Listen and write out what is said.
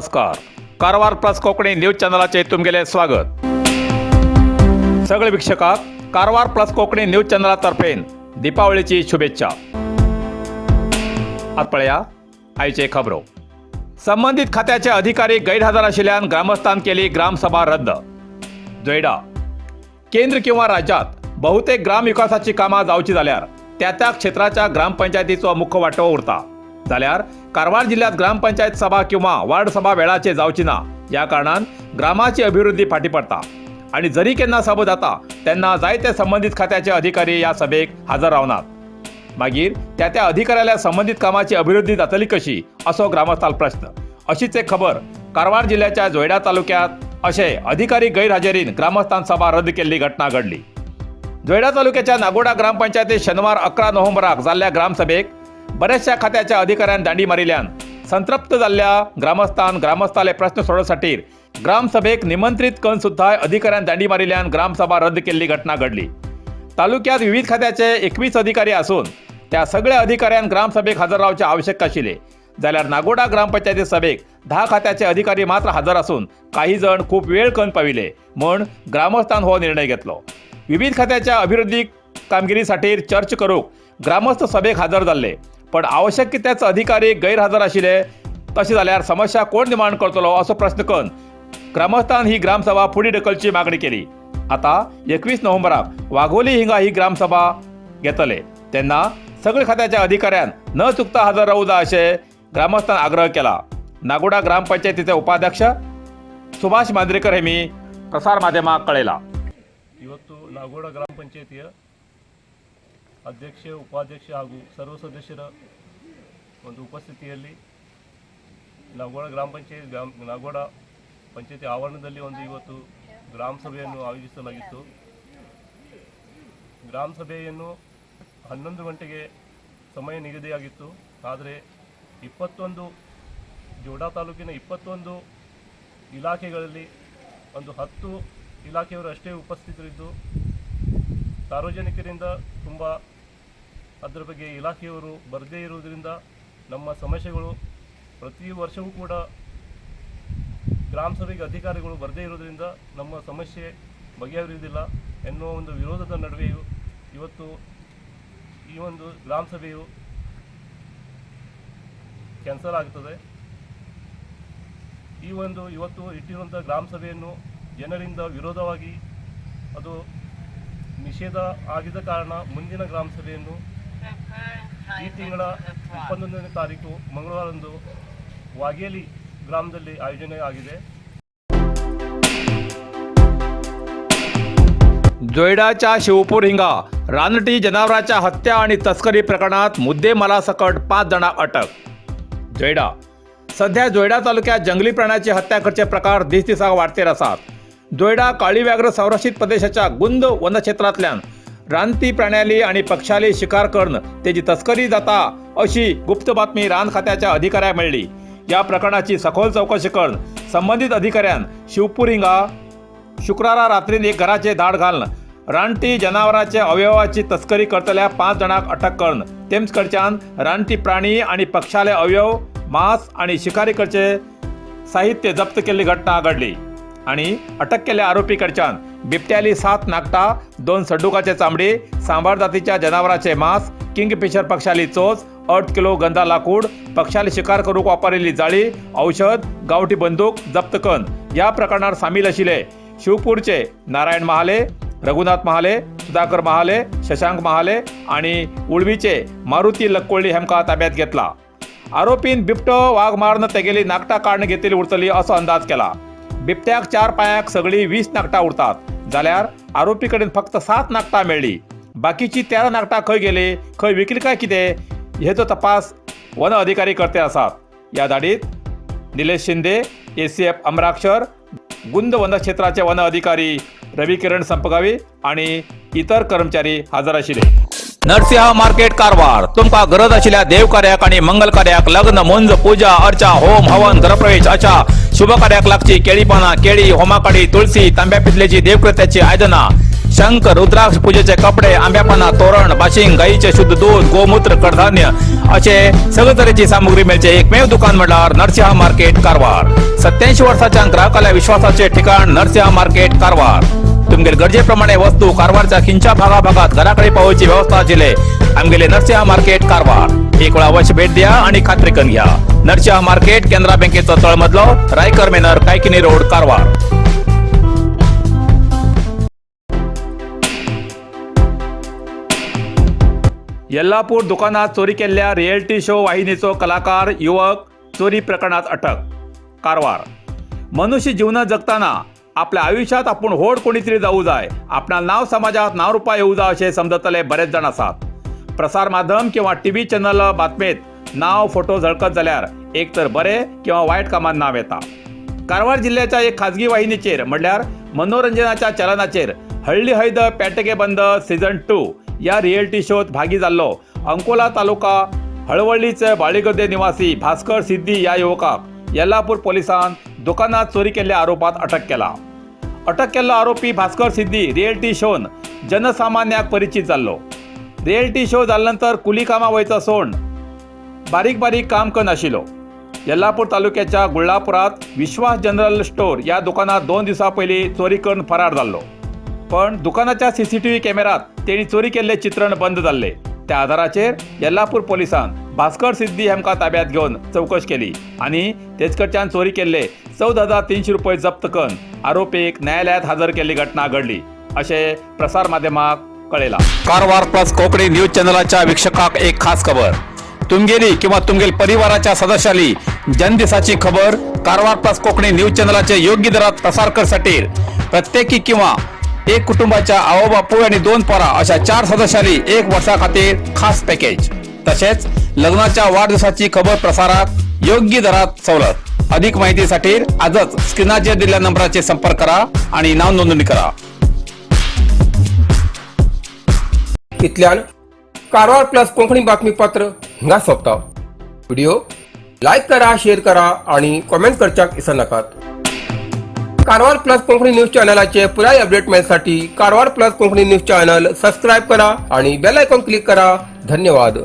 नमस्कार. Karwar plus Konkani news चॅनलाचे तुमगेले स्वागत. सगळे वीक्षकांक कारवार प्लस कोकणी न्यूज चॅनलातर्फे दीपावलीची शुभेच्छा. आत पळया आयचे खबरो. संबंधित खात्याचे अधिकारी गैरहजर आशिल्ल्यान ग्रामस्थान केली ग्रामसभा रद्द. जोयडा. केंद्र किंवा राज्यात बहुतेक ग्रामविकासाची कामां जावची जाल्यार त्या क्षेत्राच्या ग्रामपंचायतीचो मुख्य वांटो उरता. जाल्यार कारवार जिल्ह्यात ग्रामपंचायत सभा किंवा वार्ड सभा वेळाचे जावची ना. या कारणान ग्रामाची अभिवृद्धी फाटी पडता आणि जरी केन्ना सभा जाता तेन्ना जायते संबंधित खात्याचे अधिकारी या सभेक हजर रावनात. मागीर त्या अधिकाऱ्याला संबंधित कामाची अभिवृद्धी जातली कशी असो ग्रामस्थांक प्रश्न. अशीच एक खबर कारवार जिल्ह्याच्या जोयडा तालुक्यात अशे अधिकारी गैरहजेरीन ग्रामस्थान सभा रद्द केल्ली घटना घडली. जोयडा तालुक्याच्या नागोडा ग्रामपंचायतीत शनिवार 11 नोव्हेंबराक जाल्ल्या ग्रामसभेक बऱ्याचशा खात्याच्या अधिकाऱ्यान दांडी मारिल्ल्यान संतप्त जाल्ल्या ग्रामस्थाले प्रश्न सोडोवसाठी ग्रामसभेक निमंत्रित करून सुद्धा अधिकाऱ्यान दांडी मारिल्ल्यान ग्रामसभा रद्द केल्ली घटना घडली. तालुक्यात विविध खात्याचे 21 अधिकारी असून त्या सगळ्या अधिकाऱ्यांक ग्रामसभेक हजर रावचे आवश्यक आशिल्ले. जाल्यार नागोडा ग्रामपंचायती सभेक 10 खात्याचे अधिकारी मात्र हजर असून काही जण खूप वेळ करून पाविले म्हूण ग्रामस्थान हो निर्णय घेतलो. विविध खात्याच्या अभिवृद्धी कामगिरीसाठी चर्चा करूंक ग्रामस्थ सभेक हजर जाल्ले, पण आवश्यक तितलेच अधिकारी गैरहजर आशिल्ले. तशें जाल्यार समस्या कोण निवारण करतलो असो प्रश्न करून ग्रामस्थान ही ग्रामसभा फुडें ढकलची मागणी केली. आता 21 नोव्हेंबराक वाघोली हिंगा ही ग्रामसभा घेतले तेन्ना सगळ्या खात्याच्या अधिकाऱ्यान न चुकता हजर रावूं जाय अशें ग्रामस्थान आग्रह केला. नागोडा ग्रामपंचायतीचे उपाध्यक्ष सुभाष मांद्रेकर हेमी प्रसार माध्यमाक कळयला. ಇವತ್ತು ನಾಗೋಡ ಗ್ರಾಮ ಪಂಚಾಯತಿಯ ಅಧ್ಯಕ್ಷ ಉಪಾಧ್ಯಕ್ಷ ಹಾಗೂ ಸರ್ವ ಸದಸ್ಯರ ಒಂದು ಉಪಸ್ಥಿತಿಯಲ್ಲಿ ನಾಗೋಡ ಗ್ರಾಮ ಪಂಚಾಯತಿ ಆವರಣದಲ್ಲಿ ಇವತ್ತು ಗ್ರಾಮ ಸಭೆಯನ್ನು ಆಯೋಜಿಸಲಾಗಿತ್ತು. ಗ್ರಾಮ ಸಭೆಯನ್ನು 11 ಗಂಟೆಗೆ ಸಮಯ ನಿಗದಿಯಾಗಿತ್ತು. ಆದರೆ 21 ಜೋಡಾ ತಾಲೂಕಿನ 21 ಇಲಾಖೆಗಳಲ್ಲಿ ಒಂದು 10 ಇಲಾಖೆಯವರು ಅಷ್ಟೇ ಉಪಸ್ಥಿತರಿದ್ದು ಸಾರ್ವಜನಿಕರಿಂದ ತುಂಬ ಅದರ ಬಗ್ಗೆ ಇಲಾಖೆಯವರು ಬರದೇ ಇರುವುದರಿಂದ ನಮ್ಮ ಸಮಸ್ಯೆಗಳು ಪ್ರತಿ ವರ್ಷವೂ ಕೂಡ ಗ್ರಾಮ ಸಭೆಗೆ ಅಧಿಕಾರಿಗಳು ಬರದೇ ಇರೋದರಿಂದ ನಮ್ಮ ಸಮಸ್ಯೆ ಬಗೆಹರಿಯುವುದಿಲ್ಲ ಎನ್ನುವ ಒಂದು ವಿರೋಧದ ನಡುವೆಯೂ ಇವತ್ತು ಈ ಒಂದು ಗ್ರಾಮ ಸಭೆಯು ಕ್ಯಾನ್ಸಲ್ ಆಗುತ್ತದೆ. ಇವತ್ತು ಇಟ್ಟಿರುವಂಥ ಗ್ರಾಮ ಸಭೆಯನ್ನು ಜನರಿಂದ ವಿರೋಧವಾಗಿ ಅದು ನಿಷೇಧ ಆಗಿದ ಕಾರಣ ಮುಂದಿನ ಗ್ರಾಮ ಸಭೆಯನ್ನು ಈ ತಿಂಗಳ 21ನೇ ತಾರೀಕು ಮಂಗಳವಾರಂದು ವಾಗೇಲಿ ಗ್ರಾಮದಲ್ಲಿ ಆಯೋಜನೆ ಆಗಿದೆ. जोयडाच्या शिवपूर हिंगा रानटी जनावरांच्या हत्या आणि तस्करी प्रकरणात मुद्देमालासकट 5 जणांक अटक. जोयडा. सध्या जोयडा तालुक्यात जंगली प्राण्याची हत्या करचे प्रकार दिसदिसाक वाडतेर आसात. जोयडा काळी व्याघ्र संरक्षित प्रदेशाच्या गुंद वनक्षेत्रांतल्यान रानटी प्राण्यांली आणि पक्षांली शिकार करून तेजी तस्करी जाता अशी गुप्त बातमी रान खात्याच्या अधिकाऱ्यांक मेळ्ळी. या प्रकरणाची सखोल चौकशी करून संबंधित अधिकाऱ्यान शिवपूर हिंगा शुक्रारा रात्रीन एक घराचे धाड घालून रानटी जनावरांचे अवयवाची तस्करी करतल्या 5 जणांक अटक करून तेमच कडच्यान रानटी प्राणी आणि पक्षाले अवयव, मांस आणि शिकारी करचे साहित्य जप्त केल्ली घटना घडली. आणि अटक केल्या आरोपी कडच्यान बिबट्याली 7 नागटा, 2 सड्डुकाचे चामडी, सांबार जातीच्या जनावरांचे मांस, किंगफिशर पक्षाली चोच, 8 किलो गंदा लाकूड, पक्षाली शिकार करूक वापरिल्ली जाळी, औषध, गावठी बंदूक जप्त करून या प्रकरणात सामील आशिल्ले शिवपूरचे नारायण महाले, रघुनाथ महाले, सुधाकर महाले, शशांक महाले आणि उळवीचे मारुती लक्कोळी हेमका ताब्यात घेतला. आरोपीन बिबटो वाघ मारून तेगेली नागटा काढून घेतली उरतली असो अंदाज केला. बिबट्याक 4 पांयाक सगळी 20 नागटा उरतात. जाल्यार आरोपी कडेन फक्त 7 नागटा मेळ्ळी. बाकीची 13 नागटा खंय गेली, खंय विकली काय कितें हेचो तपास वन अधिकारी करते आसात. या धाडीत निलेश शिंदे, ACF अमराक्षर, गुंद वनक्षेत्राचे वन अधिकारी रवी किरण संपगावी आणि इतर कर्मचारी हजर आशिल्ले. नरसिंह मार्केट कारवार. तुमकां गरज आशिल्ल्या देवकार्याक आणि मंगल कार्याक, लग्न, मुंज, पूजा, अर्चा, होम, हवन, गृहप्रवेश अशा शुभ कार्याक लागची केळी पानां, केळी, होमाकडी, तुळसी, तांब्या पितलेची देवकृत्याची आयदनां, शंख रुद्राक्ष पूजेचे कपडे आंब्यापाना तोरण बाशिंग गाईचे शुद्ध दूध गोमूत्र कडधान्य असे सगळे तऱ्हेची सामुग्री मिळते एकमेव दुकान म्हणल्यार नरसिंह मार्केट कारवार 87 वर्षांच्या ग्राहकाला विश्वासाचे ठिकाण नरसिंह मार्केट कारवार तुमगेर गरजेप्रमाणे वस्तू कारवारच्या खिंच्या भागाभागात घराकडे पावोवची व्यवस्था आशिल्ले आमगेले नरसिंह मार्केट कारवार एक वेळा अवश्य भेट द्या आणि खात्री करून घ्या नरसिंह मार्केट केंद्रा बँकेचो तळमजलो रायकर मेनर कायकिनी रोड कारवार. येल्लापूर दुकानात चोरी केल्ल्या रिएलिटी शो वाहिनीचो कलाकार युवक चोरी प्रकरणात अटक कारवार. मनुष्य जीवन जगताना आपल्या आयुष्यात आपण होड कोणीतरी जाऊ जाय आपणा नाव समाजात नाव रुपा येऊ जा असे समजतले बरेच जण आसात. प्रसार माध्यम किंवा टीव्ही चॅनल बातमेत नाव फोटो झळकत जाल्यार एक तर बरे किंवा वाईट कामात नाव येता. कारवार जिल्ह्याच्या एक खाजगी वाहिनीचेर म्हणल्यार मनोरंजनाच्या चलनाचेर हळ्ळी हैद पेटगे बंद सीझन 2 या रिएलिटी शोत भागी जाल्लो अंकोला तालुका हळवळ्ळीचे बाळीगद्दे निवासी भास्कर सिद्धी या युवकाक येल्लापूर पोलिसांन दुकानात चोरी केल्ल्या आरोपात अटक केला. अटक केल्लो आरोपी भास्कर सिद्धी रिएलिटी शोन जनसामान्याक परिचित जाल्लो. रिएलिटी शो जाल्ल्यानंतर कुली कामां वयचा सोड बारीक बारीक काम करनाशिल्लो. येल्लापूर तालुक्याच्या गुळ्ळापुरात विश्वास जनरल स्टोर या दुकानात 2 दिवसां पयलीं चोरी करून फरार जाल्लो. पण दुकानाच्या सीसीटीव्ही कॅमेरात तेणी चोरी केल्ले चित्रण बंद जाल्ले. त्या आधाराचेर येल्लापूर पोलिसांन भास्कर सिद्धी हेमकां ताब्यात घेवन चौकशी केली आनी तेच कडच्यान चोरी केल्ले 14,300 रुपये जप्त करून आरोपीक न्यायालयात हजर केल्ली घटना घडली अशें प्रसार माध्यमाक कळयला. कारवार प्लस कोंकणी न्यूज चॅनलाच्या वीक्षकाक एक खास खबर. तुमगेली किंवा तुमगेल परिवाराच्या सदस्याली जनदिसाची खबर कारवार प्लस कोंकणी न्यूज चॅनलाचे योग्य दरात प्रसार करसाठी प्रत्येकी किंवा एक कुटुंबाच्या आवो बापू आणि 2 पोरां अशा 4 सदस्यांनी 1 वर्सा खातीर खास पॅकेज तसेच लग्नाच्या वाढदिवसाची खबर प्रसारात योग्य दरात सवलत. अधिक माहितीसाठी आजच स्क्रीनाचेर दिलेल्या नंबराचे संपर्क करा आणि नाव नोंदणी करा. इतल्यान कारवार प्लस कोंकणी बातमीपत्र हिंगा सोंपता. व्हिडिओ लाईक करा, शेअर करा आणि कमेंट करच्याक विसरू नकात. कारवार प्लस कोंकणी न्यूज चॅनलाचे पुराय अपडेट मिळण्यासाठी Karwar plus Konkani news channel subscribe करा आणि बेल आयकॉन क्लिक करा. धन्यवाद.